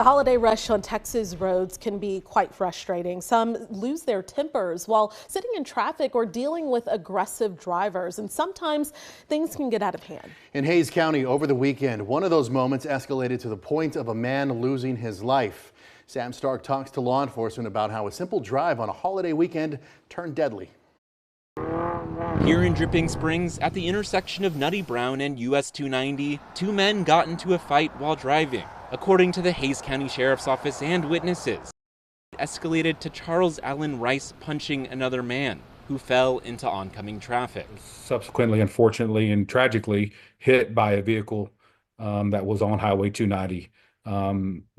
The holiday rush on Texas roads can be quite frustrating. Some lose their tempers while sitting in traffic or dealing with aggressive drivers, and sometimes things can get out of hand. In Hays County over the weekend, one of those moments escalated to the point of a man losing his life. Sam Stark talks to law enforcement about how a simple drive on a holiday weekend turned deadly. Here in Dripping Springs, at the intersection of Nutty Brown and US 290, two men got into a fight while driving. According to the Hays County Sheriff's Office and witnesses, it escalated to Charles Allen Rice punching another man who fell into oncoming traffic. Subsequently, unfortunately, and tragically hit by a vehicle that was on Highway 290.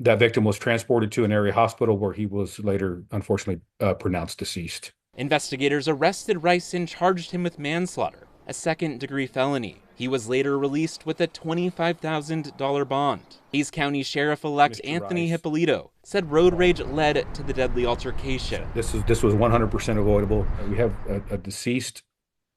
That victim was transported to an area hospital where he was later, unfortunately, pronounced deceased. Investigators arrested Rice and charged him with manslaughter, a second-degree felony. He was later released with a $25,000 bond. Hays County Sheriff-elect Anthony Hippolito said road rage led to the deadly altercation. This was 100% avoidable. We have a deceased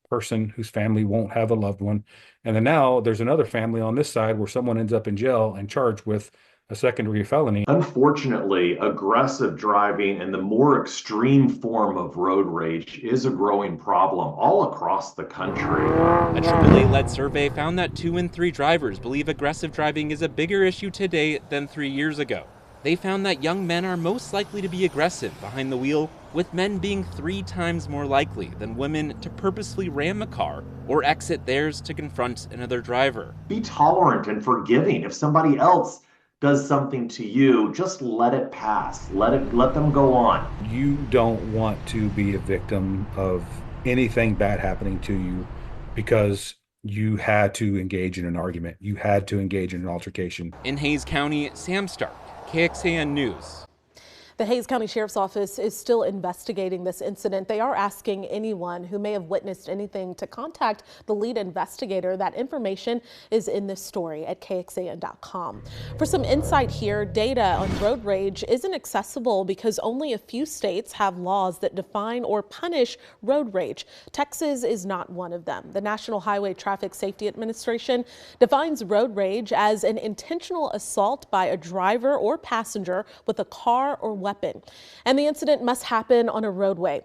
person whose family won't have a loved one. And then now there's another family on this side where someone ends up in jail and charged with a second-degree felony. Unfortunately, aggressive driving and the more extreme form of road rage is a growing problem all across the country. A AAA-led survey found that 2 in 3 drivers believe aggressive driving is a bigger issue today than 3 years ago. They found that young men are most likely to be aggressive behind the wheel, with men being 3 times more likely than women to purposefully ram a car or exit theirs to confront another driver. Be tolerant and forgiving. If somebody else does something to you, just let it pass. Let them go on. You don't want to be a victim of anything bad happening to you because you had to engage in an argument. You had to engage in an altercation. In Hays County, Sam Stark, KXAN News. The Hays County Sheriff's Office is still investigating this incident. They are asking anyone who may have witnessed anything to contact the lead investigator. That information is in this story at KXAN.com. For some insight here, data on road rage isn't accessible because only a few states have laws that define or punish road rage. Texas is not one of them. The National Highway Traffic Safety Administration defines road rage as an intentional assault by a driver or passenger with a car or weapon, and the incident must happen on a roadway.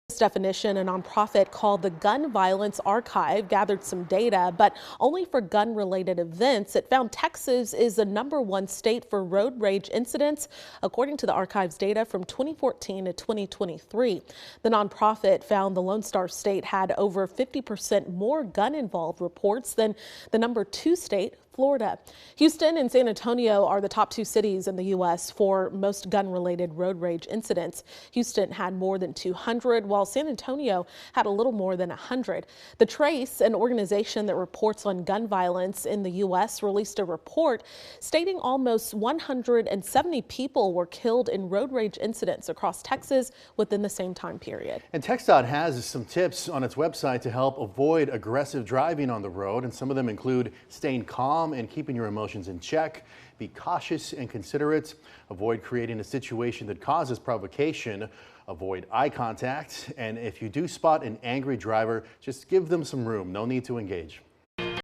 This definition, a nonprofit called the Gun Violence Archive, gathered some data, but only for gun-related events. It found Texas is the #1 state for road rage incidents, according to the archive's data from 2014 to 2023. The nonprofit found the Lone Star State had over 50% more gun-involved reports than the #2 state, Florida. Houston and San Antonio are the top 2 cities in the U.S. for most gun-related road rage incidents. Houston had more than 200, while San Antonio had a little more than 100. The Trace, an organization that reports on gun violence in the U.S., released a report stating almost 170 people were killed in road rage incidents across Texas within the same time period. And TxDOT has some tips on its website to help avoid aggressive driving on the road, and some of them include staying calm and keeping your emotions in check. Be cautious and considerate. Avoid creating a situation that causes provocation. Avoid eye contact. And if you do spot an angry driver, just give them some room. No need to engage.